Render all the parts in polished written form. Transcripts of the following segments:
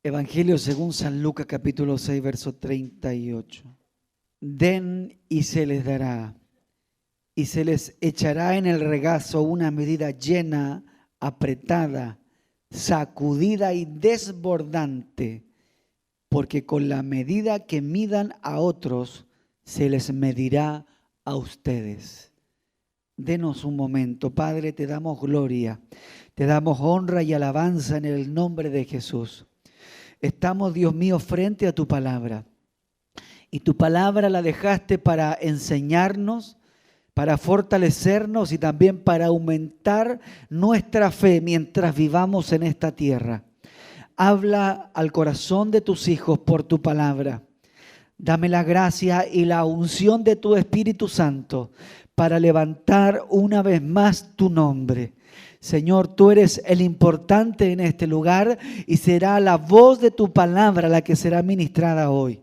Evangelio según San Lucas capítulo 6, verso 38. Den y se les dará, y se les echará en el regazo una medida llena, apretada, sacudida y desbordante, porque con la medida que midan a otros, se les medirá a ustedes. Denos un momento, Padre, te damos gloria, te damos honra y alabanza en el nombre de Jesús. Estamos, Dios mío, frente a tu palabra. Y tu palabra la dejaste para enseñarnos, para fortalecernos y también para aumentar nuestra fe mientras vivamos en esta tierra. Habla al corazón de tus hijos por tu palabra. Dame la gracia y la unción de tu Espíritu Santo para levantar una vez más tu nombre. Señor, tú eres el importante en este lugar y será la voz de tu palabra la que será ministrada hoy.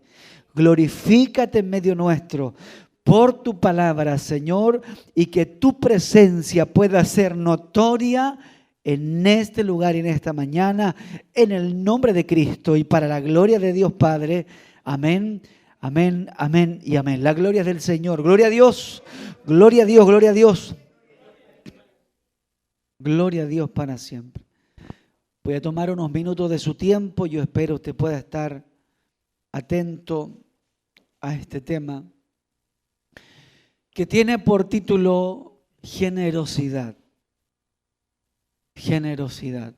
Glorifícate en medio nuestro por tu palabra, Señor, y que tu presencia pueda ser notoria en este lugar y en esta mañana, en el nombre de Cristo y para la gloria de Dios Padre. Amén, amén, amén y amén. La gloria es del Señor. Gloria a Dios, gloria a Dios, gloria a Dios. Gloria a Dios para siempre. Voy a tomar unos minutos de su tiempo. Yo espero usted pueda estar atento a este tema que tiene por título generosidad. Generosidad.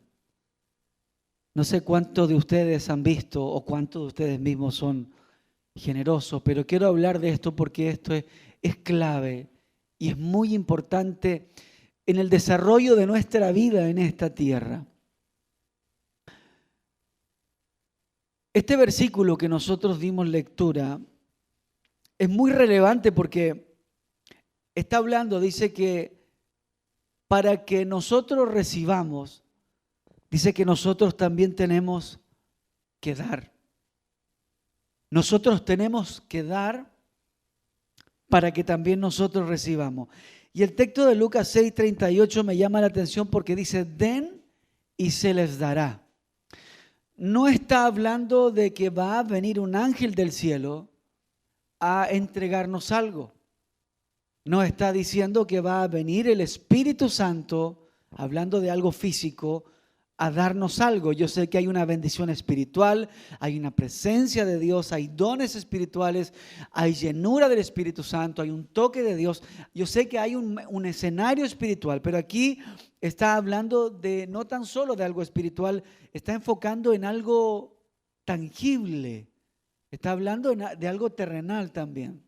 No sé cuántos de ustedes han visto o cuántos de ustedes mismos son generosos, pero quiero hablar de esto porque esto es clave y es muy importante en el desarrollo de nuestra vida en esta tierra. Este versículo que nosotros dimos lectura es muy relevante porque está hablando, dice que para que nosotros recibamos, dice que nosotros también tenemos que dar. Nosotros tenemos que dar para que también nosotros recibamos. Y el texto de Lucas 6:38 me llama la atención porque dice, den y se les dará. No está hablando de que va a venir un ángel del cielo a entregarnos algo. No está diciendo que va a venir el Espíritu Santo, hablando de algo físico, a darnos algo. Yo sé que hay una bendición espiritual, hay una presencia de Dios, hay dones espirituales, hay llenura del Espíritu Santo, hay un toque de Dios. Yo sé que hay un escenario espiritual, pero aquí está hablando de no tan solo de algo espiritual, está enfocando en algo tangible, está hablando de algo terrenal también.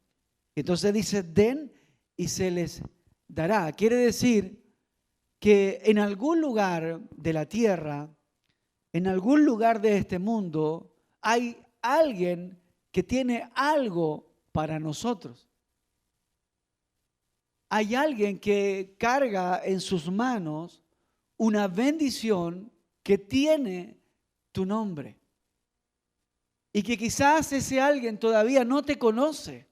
Entonces dice, den y se les dará. Quiere decir que en algún lugar de la tierra, en algún lugar de este mundo, hay alguien que tiene algo para nosotros. Hay alguien que carga en sus manos una bendición que tiene tu nombre. Y que quizás ese alguien todavía no te conoce.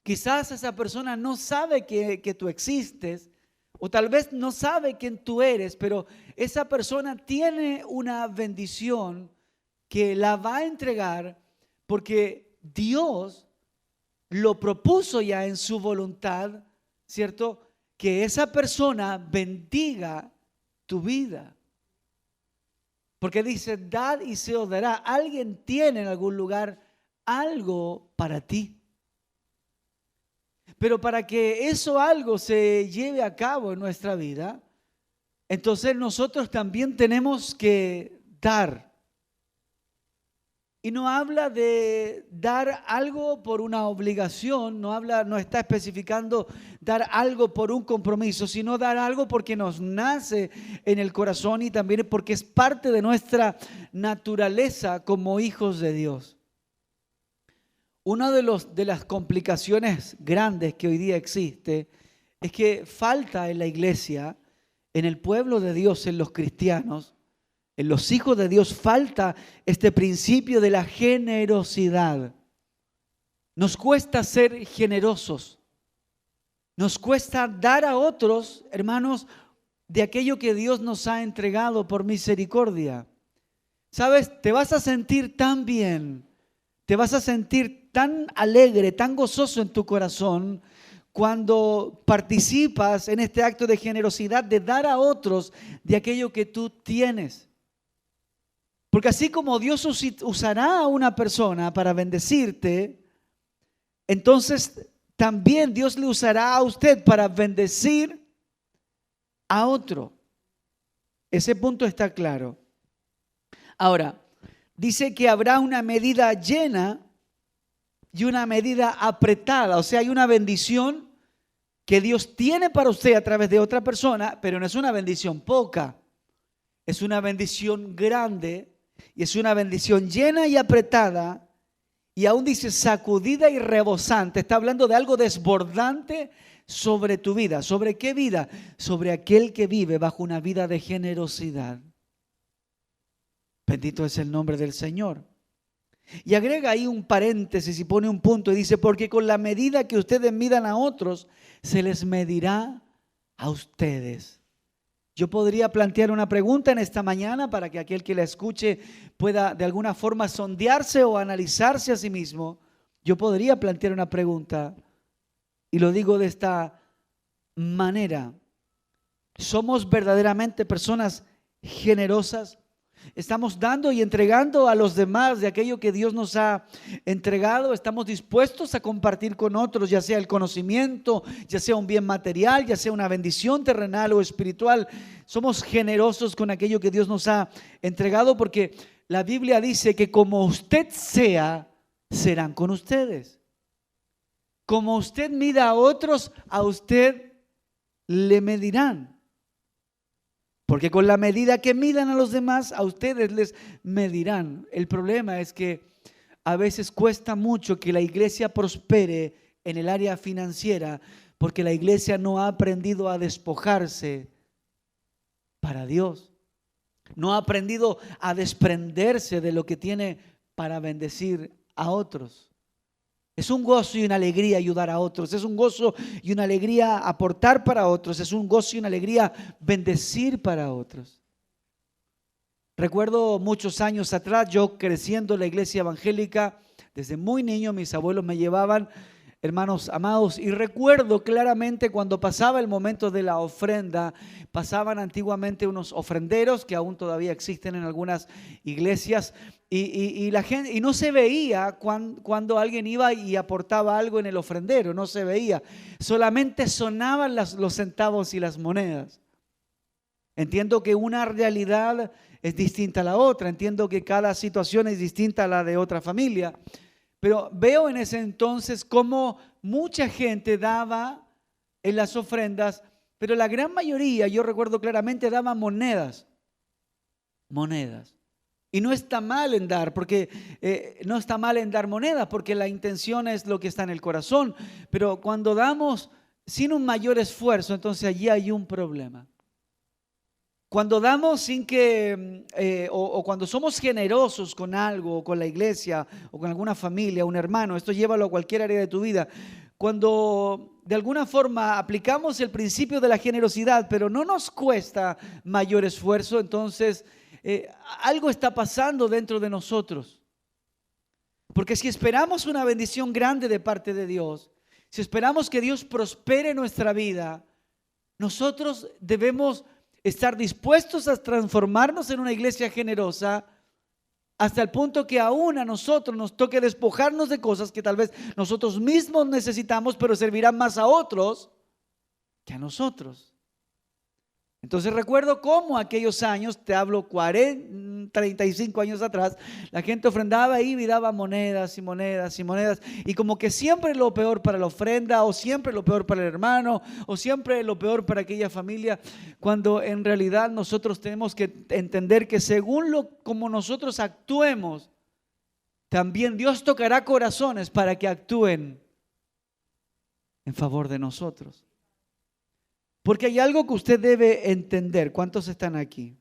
Quizás esa persona no sabe que tú existes. O tal vez no sabe quién tú eres, pero esa persona tiene una bendición que la va a entregar porque Dios lo propuso ya en su voluntad, ¿cierto? Que esa persona bendiga tu vida. Porque dice, dad y se os dará. Alguien tiene en algún lugar algo para ti. Pero para que eso algo se lleve a cabo en nuestra vida, entonces nosotros también tenemos que dar. Y no habla de dar algo por una obligación, no está especificando dar algo por un compromiso, sino dar algo porque nos nace en el corazón y también porque es parte de nuestra naturaleza como hijos de Dios. Una de las complicaciones grandes que hoy día existe es que falta en la iglesia, en el pueblo de Dios, en los cristianos, en los hijos de Dios, falta este principio de la generosidad. Nos cuesta ser generosos. Nos cuesta dar a otros, hermanos, de aquello que Dios nos ha entregado por misericordia. ¿Sabes? Te vas a sentir tan bien, te vas a sentir tan alegre, tan gozoso en tu corazón cuando participas en este acto de generosidad, de dar a otros de aquello que tú tienes. Porque así como Dios usará a una persona para bendecirte, entonces también Dios le usará a usted para bendecir a otro. Ese punto está claro. Ahora, dice que habrá una medida llena y una medida apretada. O sea, hay una bendición que Dios tiene para usted a través de otra persona, pero no es una bendición poca. Es una bendición grande y es una bendición llena y apretada. Y aún dice sacudida y rebosante. Está hablando de algo desbordante sobre tu vida. ¿Sobre qué vida? Sobre aquel que vive bajo una vida de generosidad. Bendito es el nombre del Señor. Y agrega ahí un paréntesis y pone un punto y dice, porque con la medida que ustedes midan a otros, se les medirá a ustedes. Yo podría plantear una pregunta en esta mañana para que aquel que la escuche pueda de alguna forma sondearse o analizarse a sí mismo. Yo podría plantear una pregunta y lo digo de esta manera. ¿Somos verdaderamente personas generosas? ¿Estamos dando y entregando a los demás de aquello que Dios nos ha entregado? ¿Estamos dispuestos a compartir con otros, ya sea el conocimiento, ya sea un bien material, ya sea una bendición terrenal o espiritual? ¿Somos generosos con aquello que Dios nos ha entregado? Porque la Biblia dice que como usted sea, serán con ustedes. Como usted mida a otros, a usted le medirán. Porque con la medida que midan a los demás, a ustedes les medirán. El problema es que a veces cuesta mucho que la iglesia prospere en el área financiera, porque la iglesia no ha aprendido a despojarse para Dios. No ha aprendido a desprenderse de lo que tiene para bendecir a otros. Es un gozo y una alegría ayudar a otros. Es un gozo y una alegría aportar para otros. Es un gozo y una alegría bendecir para otros. Recuerdo muchos años atrás, yo creciendo en la iglesia evangélica, desde muy niño mis abuelos me llevaban, hermanos amados, y recuerdo claramente cuando pasaba el momento de la ofrenda, pasaban antiguamente unos ofrenderos que aún todavía existen en algunas iglesias, y la gente, y no se veía cuando alguien iba y aportaba algo en el ofrendero, no se veía, solamente sonaban los centavos y las monedas. Entiendo que una realidad es distinta a la otra, entiendo que cada situación es distinta a la de otra familia, pero veo en ese entonces cómo mucha gente daba en las ofrendas, pero la gran mayoría, yo recuerdo claramente, daba monedas. Y no está mal en dar, porque no está mal en dar monedas, porque la intención es lo que está en el corazón. Pero cuando damos sin un mayor esfuerzo, entonces allí hay un problema. Cuando damos sin que, o cuando somos generosos con algo, o con la iglesia, o con alguna familia, un hermano, esto llévalo a cualquier área de tu vida. Cuando de alguna forma aplicamos el principio de la generosidad, pero no nos cuesta mayor esfuerzo, entonces algo está pasando dentro de nosotros. Porque si esperamos una bendición grande de parte de Dios, si esperamos que Dios prospere nuestra vida, nosotros debemos estar dispuestos a transformarnos en una iglesia generosa hasta el punto que aún a nosotros nos toque despojarnos de cosas que tal vez nosotros mismos necesitamos, pero servirán más a otros que a nosotros. Entonces recuerdo cómo aquellos años, te hablo 35 años atrás, la gente ofrendaba y daba monedas y monedas y monedas, y como que siempre lo peor para la ofrenda, o siempre lo peor para el hermano, o siempre lo peor para aquella familia, cuando en realidad nosotros tenemos que entender que según como nosotros actuemos, también Dios tocará corazones para que actúen en favor de nosotros. Porque hay algo que usted debe entender. ¿Cuántos están aquí?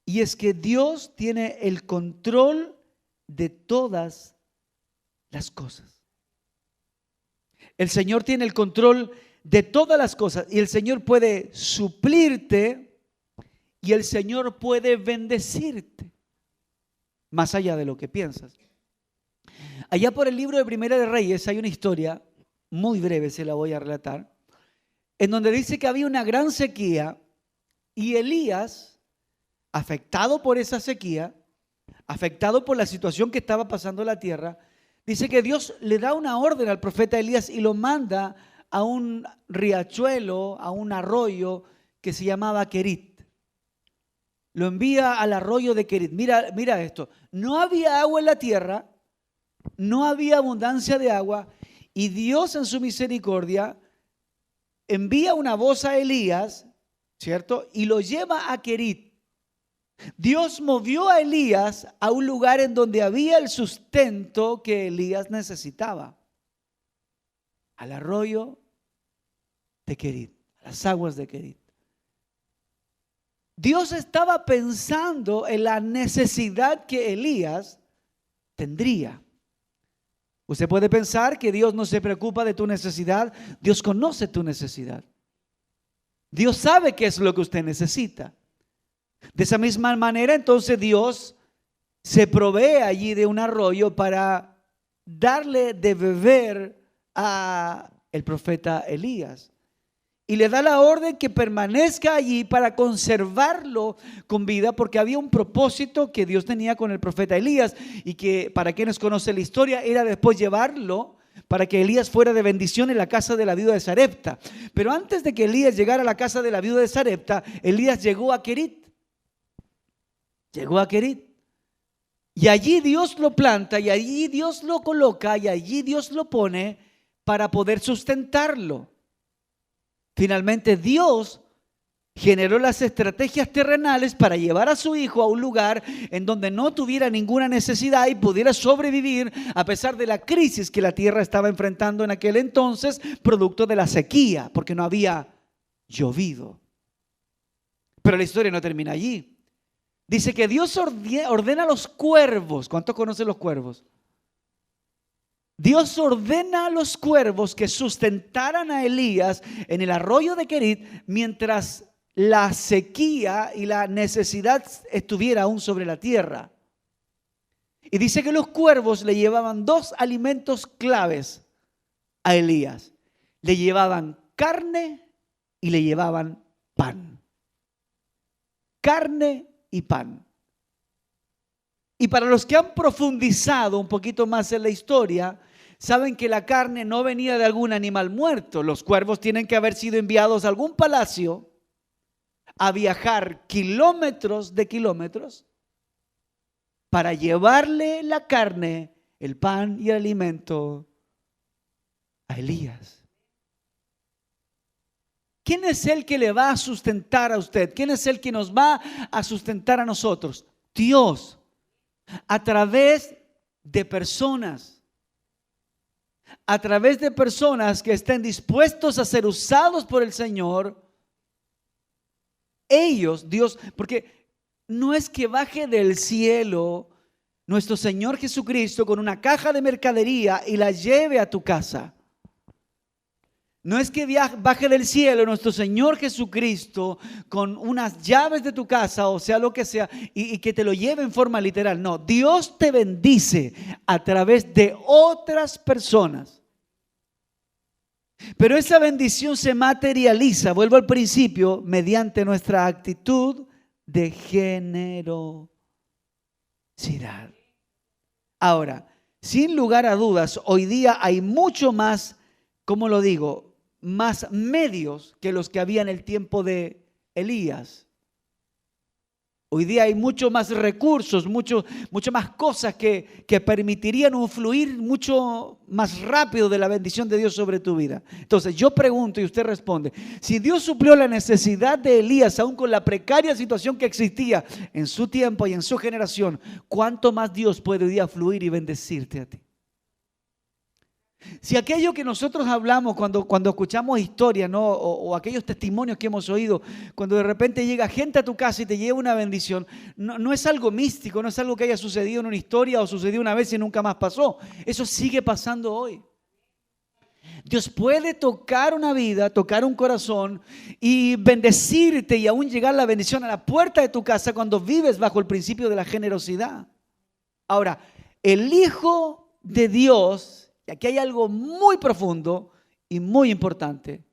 Y es que Dios tiene el control de todas las cosas. El Señor tiene el control de todas las cosas. Y el Señor puede suplirte y el Señor puede bendecirte. más allá de lo que piensas. Allá por el libro de Primera de Reyes hay una historia muy breve, se la voy a relatar, en donde dice que había una gran sequía y Elías, afectado por esa sequía, afectado por la situación que estaba pasando en la tierra, dice que Dios le da una orden al profeta Elías y lo manda a un riachuelo, a un arroyo que se llamaba Querit. Lo envía al arroyo de Querit. Mira esto, no había agua en la tierra, no había abundancia de agua, y Dios en su misericordia envía una voz a Elías, ¿cierto? Y lo lleva a Querit. Dios movió a Elías a un lugar en donde había el sustento que Elías necesitaba. Al arroyo de Querit, a las aguas de Querit. Dios estaba pensando en la necesidad que Elías tendría. Usted puede pensar que Dios no se preocupa de tu necesidad. Dios conoce tu necesidad. Dios sabe qué es lo que usted necesita. De esa misma manera, entonces Dios se provee allí de un arroyo para darle de beber a el profeta Elías. Y le da la orden que permanezca allí para conservarlo con vida, porque había un propósito que Dios tenía con el profeta Elías, y que, para quienes conocen la historia, era después llevarlo para que Elías fuera de bendición en la casa de la viuda de Sarepta. Pero antes de que Elías llegara a la casa de la viuda de Sarepta, Elías llegó a Querit. Llegó a Querit. Y allí Dios lo planta, y allí Dios lo coloca, y allí Dios lo pone para poder sustentarlo. Finalmente Dios generó las estrategias terrenales para llevar a su hijo a un lugar en donde no tuviera ninguna necesidad y pudiera sobrevivir a pesar de la crisis que la tierra estaba enfrentando en aquel entonces, producto de la sequía, porque no había llovido. Pero la historia no termina allí. Dice que Dios ordena a los cuervos. ¿Cuántos conocen los cuervos? Dios ordena a los cuervos que sustentaran a Elías en el arroyo de Querit mientras la sequía y la necesidad estuviera aún sobre la tierra. Y dice que los cuervos le llevaban dos alimentos claves a Elías. Le llevaban carne y le llevaban pan. Carne y pan. Y para los que han profundizado un poquito más en la historia, saben que la carne no venía de algún animal muerto. Los cuervos tienen que haber sido enviados a algún palacio a viajar kilómetros de kilómetros para llevarle la carne, el pan y el alimento a Elías. ¿Quién es el que le va a sustentar a usted? ¿Quién es el que nos va a sustentar a nosotros? Dios. A través de personas. A través de personas que estén dispuestos a ser usados por el Señor. Ellos, Dios, porque no es que baje del cielo nuestro Señor Jesucristo con una caja de mercadería y la lleve a tu casa. No es que baje del cielo nuestro Señor Jesucristo con unas llaves de tu casa, o sea lo que sea, y que te lo lleve en forma literal. No, Dios te bendice a través de otras personas. Pero esa bendición se materializa, vuelvo al principio, mediante nuestra actitud de generosidad. Ahora, sin lugar a dudas, hoy día hay mucho más, ¿cómo lo digo?, más medios que los que había en el tiempo de Elías. Hoy día hay mucho más recursos, mucho más cosas que permitirían un fluir mucho más rápido de la bendición de Dios sobre tu vida. Entonces yo pregunto y usted responde: si Dios suplió la necesidad de Elías aún con la precaria situación que existía en su tiempo y en su generación, ¿cuánto más Dios puede hoy día fluir y bendecirte a ti? Si aquello que nosotros hablamos cuando escuchamos historias, ¿no? o aquellos testimonios que hemos oído, cuando de repente llega gente a tu casa y te lleva una bendición, no es algo místico, no es algo que haya sucedido en una historia o sucedió una vez y nunca más pasó. Eso sigue pasando hoy. Dios puede tocar una vida, tocar un corazón y bendecirte, y aún llegar la bendición a la puerta de tu casa cuando vives bajo el principio de la generosidad. Ahora, el Hijo de Dios, y aquí hay algo muy profundo y muy importante.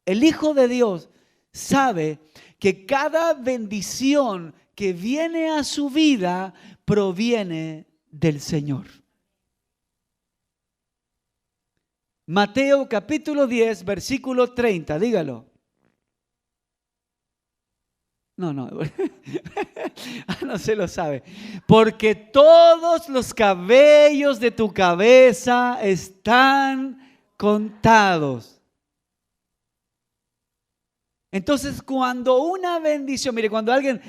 El Hijo de Dios sabe que cada bendición que viene a su vida proviene del Señor. Mateo capítulo 10, versículo 30, dígalo. No, no se lo sabe. Porque todos los cabellos de tu cabeza están contados. Entonces, cuando una bendición, mire, cuando alguien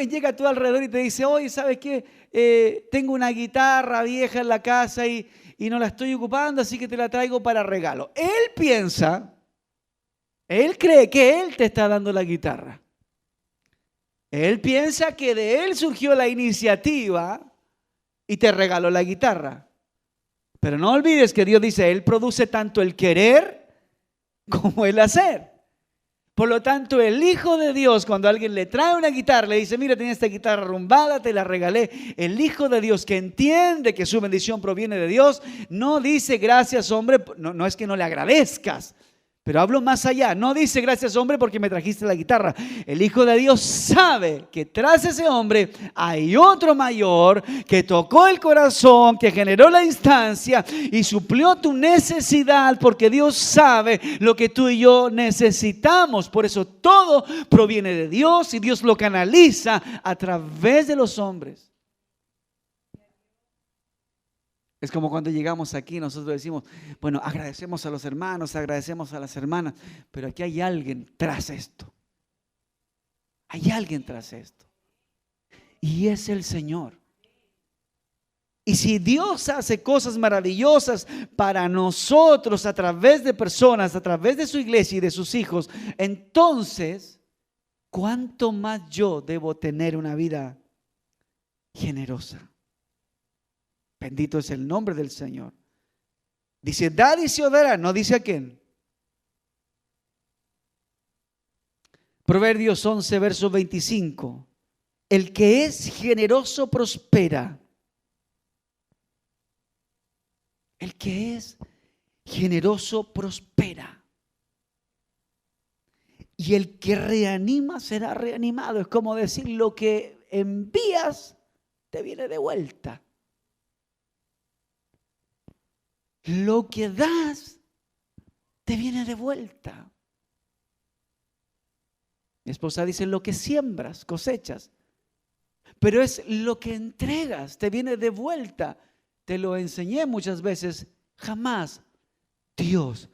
llega a tu alrededor y te dice, oye, ¿sabes qué? Tengo una guitarra vieja en la casa y no la estoy ocupando, así que te la traigo para regalo. Él cree que él te está dando la guitarra. Él piensa que de él surgió la iniciativa y te regaló la guitarra. Pero no olvides que Dios dice, Él produce tanto el querer como el hacer. Por lo tanto, el Hijo de Dios, cuando alguien le trae una guitarra, le dice, mira, tenía esta guitarra arrumbada, te la regalé. El Hijo de Dios, que entiende que su bendición proviene de Dios, no dice gracias, hombre, no es que no le agradezcas. Pero hablo más allá, no dice gracias hombre porque me trajiste la guitarra. El Hijo de Dios sabe que tras ese hombre hay otro mayor que tocó el corazón, que generó la instancia y suplió tu necesidad, porque Dios sabe lo que tú y yo necesitamos. Por eso todo proviene de Dios y Dios lo canaliza a través de los hombres. Es como cuando llegamos aquí, nosotros decimos, bueno, agradecemos a los hermanos, agradecemos a las hermanas, pero aquí hay alguien tras esto. Hay alguien tras esto. Y es el Señor. Y si Dios hace cosas maravillosas para nosotros a través de personas, a través de su iglesia y de sus hijos, entonces, ¿cuánto más yo debo tener una vida generosa? Bendito es el nombre del Señor. Dice, dad y se os dará, no dice a quién. Proverbios 11, verso 25. El que es generoso prospera. El que es generoso prospera. Y el que reanima será reanimado. Es como decir, lo que envías te viene de vuelta. Lo que das te viene de vuelta. Mi esposa dice, lo que siembras, cosechas. Pero es lo que entregas, te viene de vuelta. Te lo enseñé muchas veces. Jamás Dios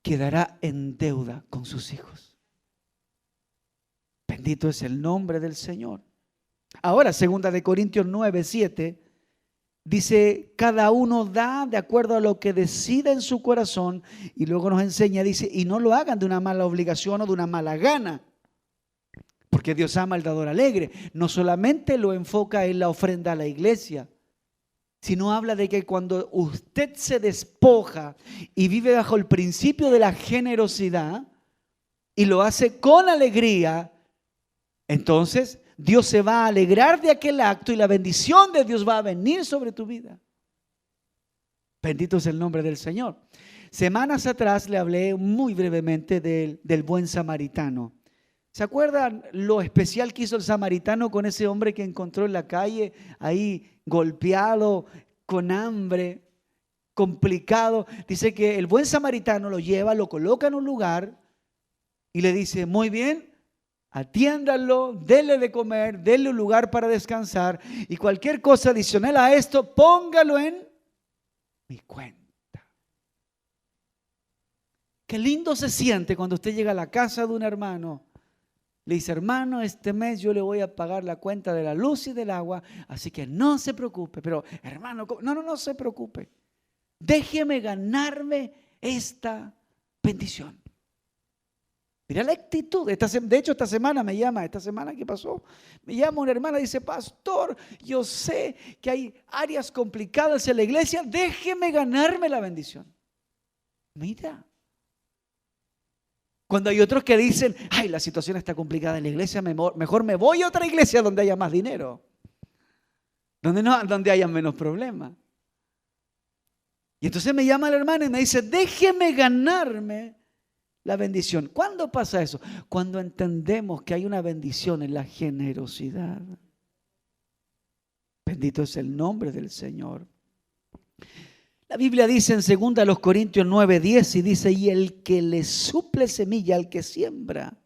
quedará en deuda con sus hijos. Bendito es el nombre del Señor. Ahora, 2 Corintios 9, 7. Dice, cada uno da de acuerdo a lo que decida en su corazón. Y luego nos enseña, dice, y no lo hagan de una mala obligación o de una mala gana. Porque Dios ama al dador alegre. No solamente lo enfoca en la ofrenda a la iglesia, sino habla de que cuando usted se despoja y vive bajo el principio de la generosidad y lo hace con alegría, entonces Dios se va a alegrar de aquel acto y la bendición de Dios va a venir sobre tu vida. Bendito es el nombre del Señor. Semanas atrás le hablé muy brevemente del buen samaritano. ¿Se acuerdan lo especial que hizo el samaritano con ese hombre que encontró en la calle, ahí golpeado, con hambre, complicado? Dice que el buen samaritano lo lleva, lo coloca en un lugar y le dice, muy bien, atiéndanlo, denle de comer, denle un lugar para descansar y cualquier cosa adicional a esto, póngalo en mi cuenta. Qué lindo se siente cuando usted llega a la casa de un hermano. Le dice, hermano, este mes yo le voy a pagar la cuenta de la luz y del agua, así que no se preocupe. Pero hermano, no se preocupe. Déjeme ganarme esta bendición. Mira la actitud. De hecho, esta semana me llama, ¿qué pasó? Me llama una hermana y dice, pastor, yo sé que hay áreas complicadas en la iglesia, déjeme ganarme la bendición. Mira. Cuando hay otros que dicen, ay, la situación está complicada en la iglesia, mejor me voy a otra iglesia donde haya más dinero. donde haya menos problemas. Y entonces me llama la hermana y me dice, déjeme ganarme la bendición. ¿Cuándo pasa eso? Cuando entendemos que hay una bendición en la generosidad. Bendito es el nombre del Señor. La Biblia dice en 2 Corintios 9:10 y dice, y el que le suple semilla al que siembra,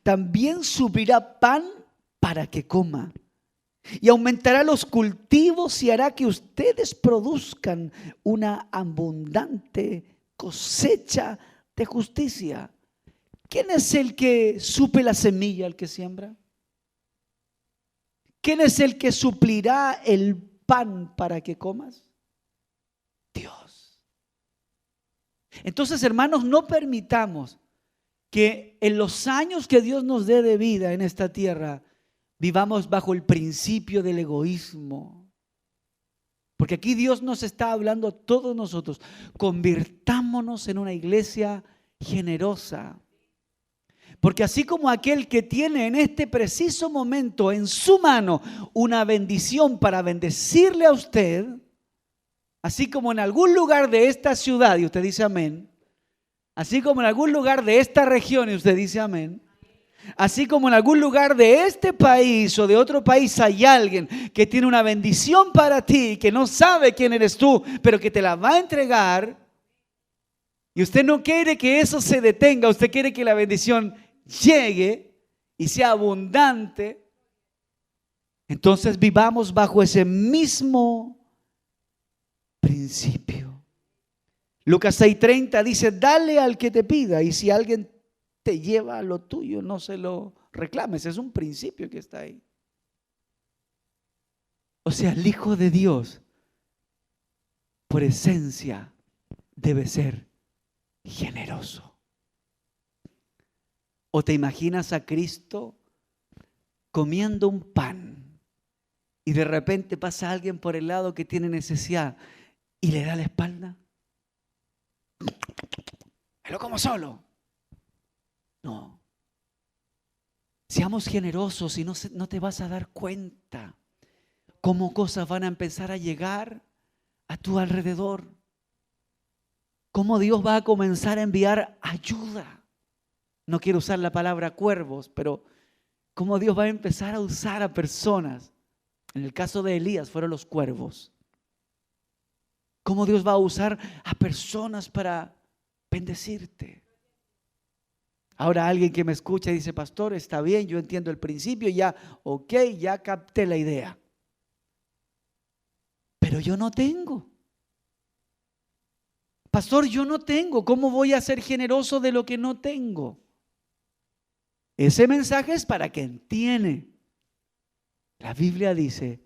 también suplirá pan para que coma. Y aumentará los cultivos y hará que ustedes produzcan una abundante cosecha de justicia. ¿Quién es el que suple la semilla al que siembra? ¿Quién es el que suplirá el pan para que comas? Dios. Entonces, hermanos, no permitamos que en los años que Dios nos dé de vida en esta tierra vivamos bajo el principio del egoísmo. Porque aquí Dios nos está hablando a todos nosotros. Convirtámonos en una iglesia generosa. Porque así como aquel que tiene en este preciso momento en su mano una bendición para bendecirle a usted, así como en algún lugar de esta ciudad, y usted dice amén, así como en algún lugar de esta región, y usted dice amén, así como en algún lugar de este país o de otro país hay alguien que tiene una bendición para ti, que no sabe quién eres tú, pero que te la va a entregar, y usted no quiere que eso se detenga, usted quiere que la bendición llegue y sea abundante, entonces vivamos bajo ese mismo principio. Lucas 6:30 dice, dale al que te pida, y si alguien te lleva lo tuyo, no se lo reclames. Es un principio que está ahí. O sea, el Hijo de Dios, por esencia, debe ser generoso. ¿O te imaginas a Cristo comiendo un pan y de repente pasa alguien por el lado que tiene necesidad y le da la espalda? Me lo como solo. No. Seamos generosos y no te vas a dar cuenta cómo cosas van a empezar a llegar a tu alrededor. Cómo Dios va a comenzar a enviar ayuda. No quiero usar la palabra cuervos, pero cómo Dios va a empezar a usar a personas. En el caso de Elías fueron los cuervos. Cómo Dios va a usar a personas para bendecirte. Ahora alguien que me escucha dice, pastor, está bien, yo entiendo el principio, ya, ok, ya capté la idea. Pero yo no tengo. Pastor, yo no tengo. ¿Cómo voy a ser generoso de lo que no tengo? Ese mensaje es para quien tiene. La Biblia dice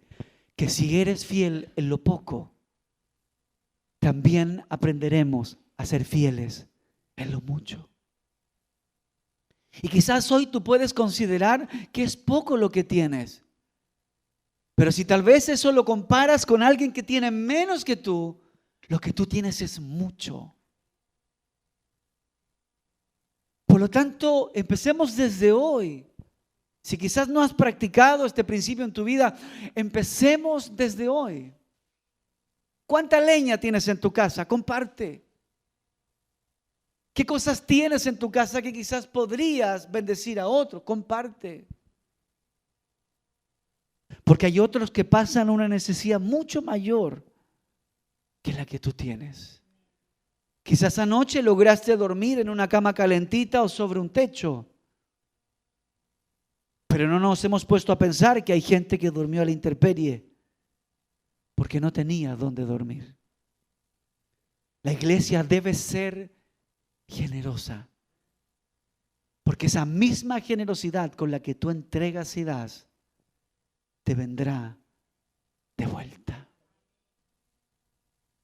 que si eres fiel en lo poco, también aprenderemos a ser fieles en lo mucho. Y quizás hoy tú puedes considerar que es poco lo que tienes. Pero si tal vez eso lo comparas con alguien que tiene menos que tú, lo que tú tienes es mucho. Por lo tanto, empecemos desde hoy. Si quizás no has practicado este principio en tu vida, empecemos desde hoy. ¿Cuánta leña tienes en tu casa? Comparte. ¿Qué cosas tienes en tu casa que quizás podrías bendecir a otro? Comparte. Porque hay otros que pasan una necesidad mucho mayor que la que tú tienes. Quizás anoche lograste dormir en una cama calentita o sobre un techo. Pero no nos hemos puesto a pensar que hay gente que durmió a la intemperie porque no tenía dónde dormir. La iglesia debe ser generosa, porque esa misma generosidad con la que tú entregas y das te vendrá de vuelta.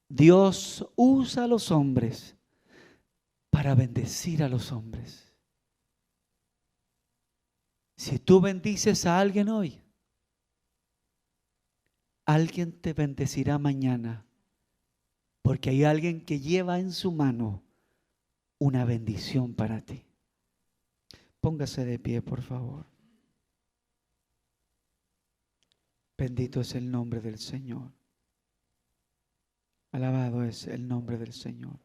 Dios usa a los hombres para bendecir a los hombres. Si tú bendices a alguien hoy, alguien te bendecirá mañana, porque hay alguien que lleva en su mano una bendición para ti. Póngase de pie, por favor. Bendito es el nombre del Señor. Alabado es el nombre del Señor.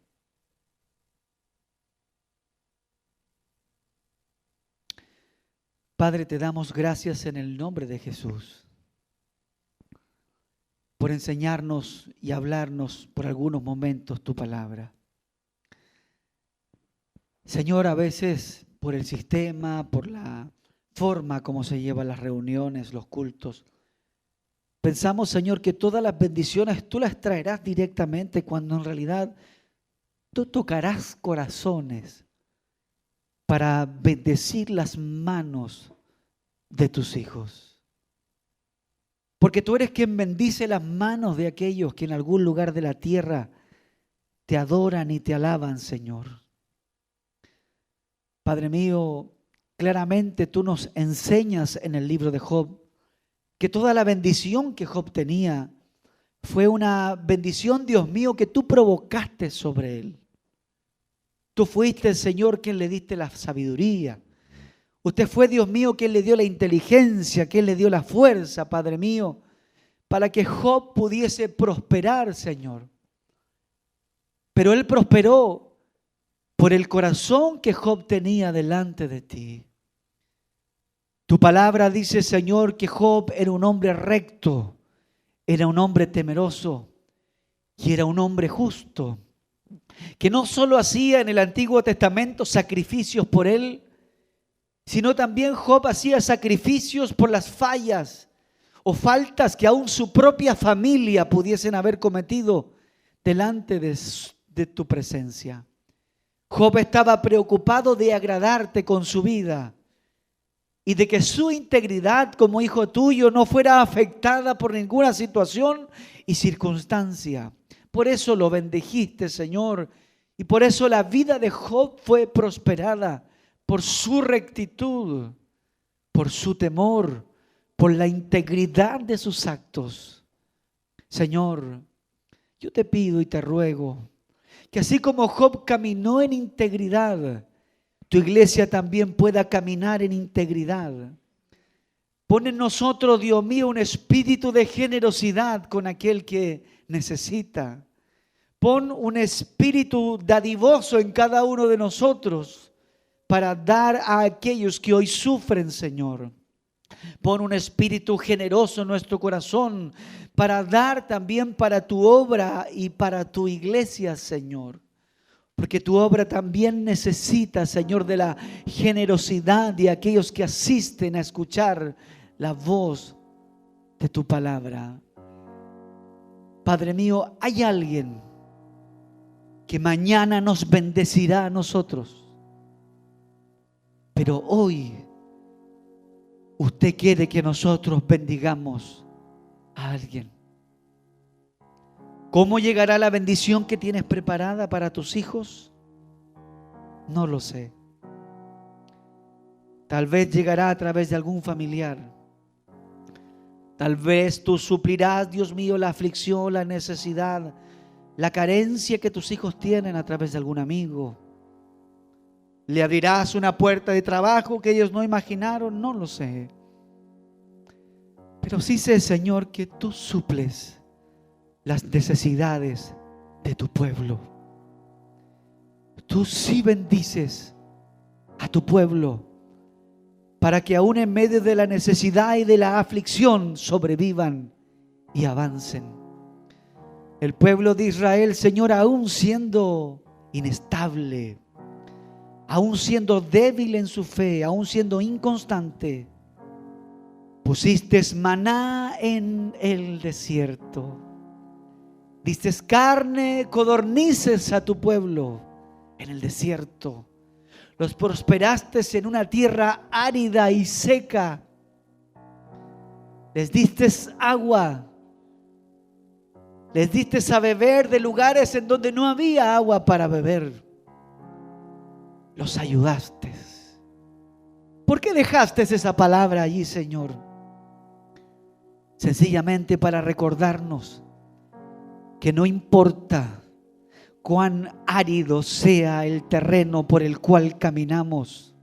Padre, te damos gracias en el nombre de Jesús por enseñarnos y hablarnos por algunos momentos tu palabra. Señor, a veces por el sistema, por la forma como se llevan las reuniones, los cultos, pensamos, Señor, que todas las bendiciones tú las traerás directamente, cuando en realidad tú tocarás corazones para bendecir las manos de tus hijos. Porque tú eres quien bendice las manos de aquellos que en algún lugar de la tierra te adoran y te alaban, Señor. Padre mío, claramente tú nos enseñas en el libro de Job que toda la bendición que Job tenía fue una bendición, Dios mío, que tú provocaste sobre él. Tú fuiste el Señor quien le diste la sabiduría. Usted fue, Dios mío, quien le dio la inteligencia, quien le dio la fuerza, Padre mío, para que Job pudiese prosperar, Señor. Pero él prosperó por el corazón que Job tenía delante de ti. Tu palabra dice, Señor, que Job era un hombre recto, era un hombre temeroso y era un hombre justo, que no solo hacía en el Antiguo Testamento sacrificios por él, sino también Job hacía sacrificios por las fallas o faltas que aún su propia familia pudiesen haber cometido delante de tu presencia. Job estaba preocupado de agradarte con su vida y de que su integridad como hijo tuyo no fuera afectada por ninguna situación y circunstancia. Por eso lo bendijiste, Señor, y por eso la vida de Job fue prosperada, por su rectitud, por su temor, por la integridad de sus actos. Señor, yo te pido y te ruego que así como Job caminó en integridad, tu iglesia también pueda caminar en integridad. Pon en nosotros, Dios mío, un espíritu de generosidad con aquel que necesita. Pon un espíritu dadivoso en cada uno de nosotros para dar a aquellos que hoy sufren, Señor. Pon un espíritu generoso en nuestro corazón para dar también para tu obra y para tu iglesia, Señor. Porque tu obra también necesita, Señor, de la generosidad de aquellos que asisten a escuchar la voz de tu palabra. Padre mío, hay alguien que mañana nos bendecirá a nosotros, pero hoy usted quiere que nosotros bendigamos a alguien. ¿Cómo llegará la bendición que tienes preparada para tus hijos? No lo sé. Tal vez llegará a través de algún familiar. Tal vez tú suplirás, Dios mío, la aflicción, la necesidad, la carencia que tus hijos tienen a través de algún amigo. Le abrirás una puerta de trabajo que ellos no imaginaron, no lo sé. Pero sí sé, Señor, que tú suples las necesidades de tu pueblo. Tú sí bendices a tu pueblo para que aún en medio de la necesidad y de la aflicción sobrevivan y avancen. El pueblo de Israel, Señor, aún siendo inestable, aún siendo débil en su fe, aún siendo inconstante, pusiste maná en el desierto. Diste carne, codornices a tu pueblo en el desierto. Los prosperaste en una tierra árida y seca. Les diste agua. Les diste a beber de lugares en donde no había agua para beber. Los ayudaste. ¿Por qué dejaste esa palabra allí, Señor? Sencillamente para recordarnos que no importa cuán árido sea el terreno por el cual caminamos,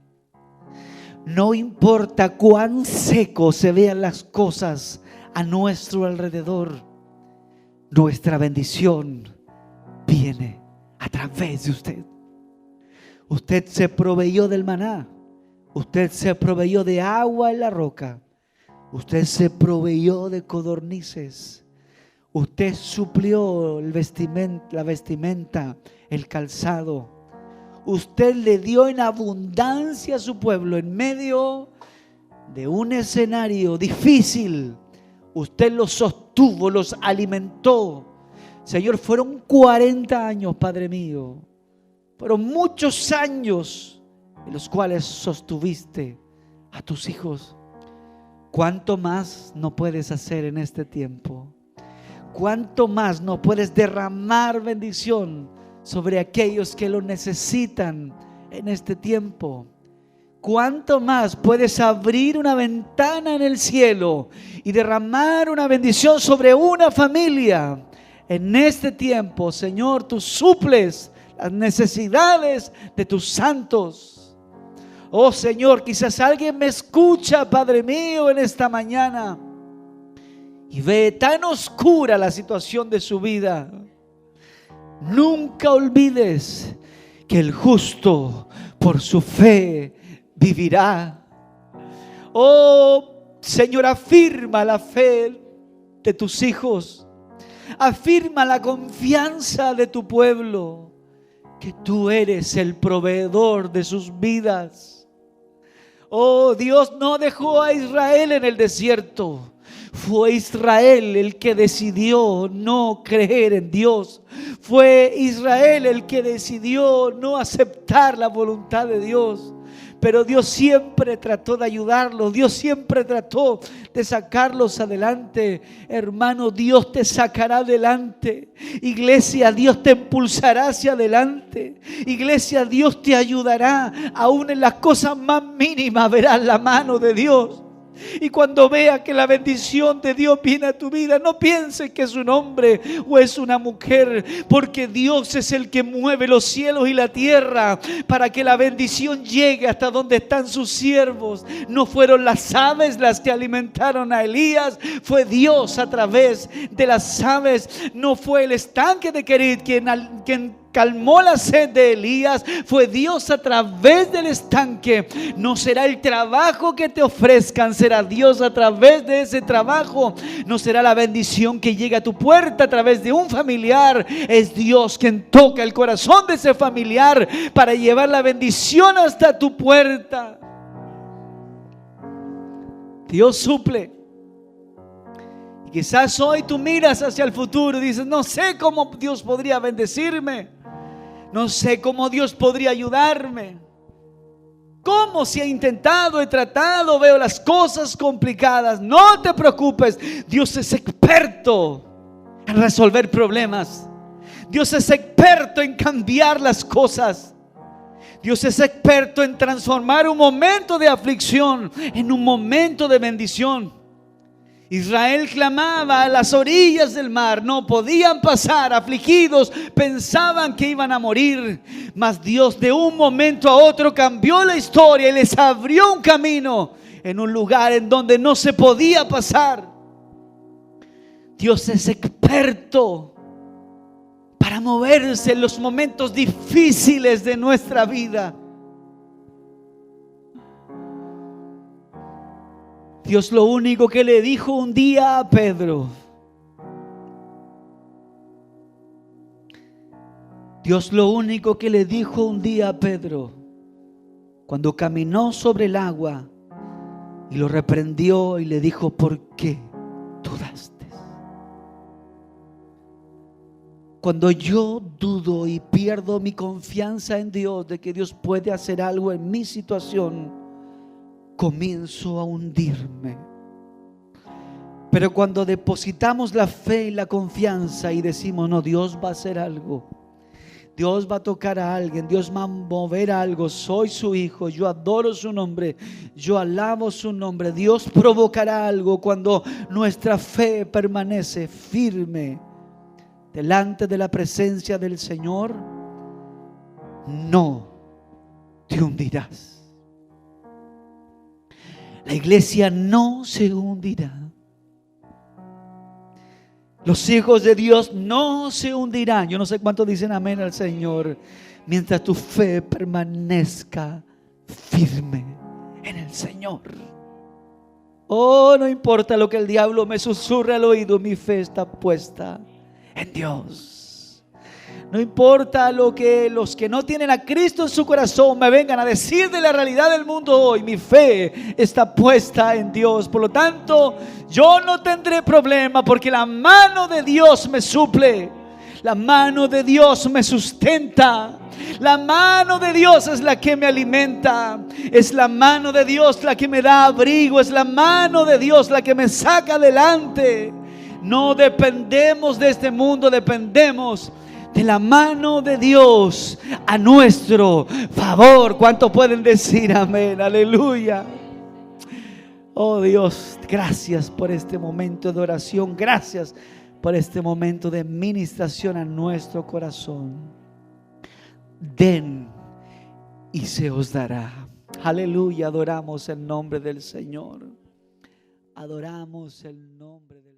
no importa cuán seco se vean las cosas a nuestro alrededor, nuestra bendición viene a través de usted. Usted se proveyó del maná, usted se proveyó de agua en la roca, usted se proveyó de codornices, usted suplió la vestimenta, el calzado. Usted le dio en abundancia a su pueblo en medio de un escenario difícil. Usted los sostuvo, los alimentó. Señor, fueron 40 años, Padre mío. Fueron muchos años en los cuales sostuviste a tus hijos. ¿Cuánto más no puedes hacer en este tiempo? ¿Cuánto más no puedes derramar bendición sobre aquellos que lo necesitan en este tiempo? ¿Cuánto más puedes abrir una ventana en el cielo y derramar una bendición sobre una familia en este tiempo? Señor, tú suples las necesidades de tus santos. Oh Señor, quizás alguien me escucha, Padre mío, en esta mañana y ve tan oscura la situación de su vida. Nunca olvides que el justo por su fe vivirá. Oh Señor, afirma la fe de tus hijos, afirma la confianza de tu pueblo, que tú eres el proveedor de sus vidas. Oh, Dios no dejó a Israel en el desierto. Fue Israel el que decidió no creer en Dios. Fue Israel el que decidió no aceptar la voluntad de Dios. Pero Dios siempre trató de ayudarlos. Dios siempre trató de sacarlos adelante. Hermano, Dios te sacará adelante. Iglesia, Dios te impulsará hacia adelante. Iglesia, Dios te ayudará. Aún en las cosas más mínimas verás la mano de Dios. Y cuando vea que la bendición de Dios viene a tu vida, no pienses que es un hombre o es una mujer, porque Dios es el que mueve los cielos y la tierra para que la bendición llegue hasta donde están sus siervos. No fueron las aves las que alimentaron a Elías, fue Dios a través de las aves. No fue el estanque de Kerit quien calmó la sed de Elías, fue Dios a través del estanque. No será el trabajo que te ofrezcan, será Dios a través de ese trabajo. No será la bendición que llega a tu puerta a través de un familiar, es Dios quien toca el corazón de ese familiar para llevar la bendición hasta tu puerta. Dios suple. Y quizás hoy tú miras hacia el futuro y dices: no sé cómo Dios podría bendecirme, no sé cómo Dios podría ayudarme. ¿Cómo? Si he intentado, he tratado, veo las cosas complicadas. No te preocupes, Dios es experto en resolver problemas. Dios es experto en cambiar las cosas. Dios es experto en transformar un momento de aflicción en un momento de bendición. Israel clamaba a las orillas del mar, no podían pasar, afligidos, pensaban que iban a morir, mas Dios de un momento a otro cambió la historia y les abrió un camino en un lugar en donde no se podía pasar. Dios es experto para moverse en los momentos difíciles de nuestra vida. Dios lo único que le dijo un día a Pedro, Dios lo único que le dijo un día a Pedro, cuando caminó sobre el agua y lo reprendió y le dijo: ¿por qué dudaste? Cuando yo dudo y pierdo mi confianza en Dios, de que Dios puede hacer algo en mi situación, comienzo a hundirme. Pero cuando depositamos la fe y la confianza y decimos: no, Dios va a hacer algo, Dios va a tocar a alguien, Dios va a mover algo, soy su hijo, yo adoro su nombre, yo alabo su nombre, Dios provocará algo. Cuando nuestra fe permanece firme delante de la presencia del Señor, no te hundirás. La iglesia no se hundirá. Los hijos de Dios no se hundirán. Yo no sé cuántos dicen amén al Señor. Mientras tu fe permanezca firme en el Señor. Oh, no importa lo que el diablo me susurre al oído, mi fe está puesta en Dios. No importa lo que los que no tienen a Cristo en su corazón me vengan a decir de la realidad del mundo hoy, mi fe está puesta en Dios. Por lo tanto, yo no tendré problema porque la mano de Dios me suple. La mano de Dios me sustenta. La mano de Dios es la que me alimenta. Es la mano de Dios la que me da abrigo. Es la mano de Dios la que me saca adelante. No dependemos de este mundo, dependemos de la mano de Dios a nuestro favor. ¿Cuántos pueden decir amén? Aleluya. Oh Dios, gracias por este momento de oración. Gracias por este momento de ministración a nuestro corazón. Den y se os dará. Aleluya, adoramos el nombre del Señor. Adoramos el nombre del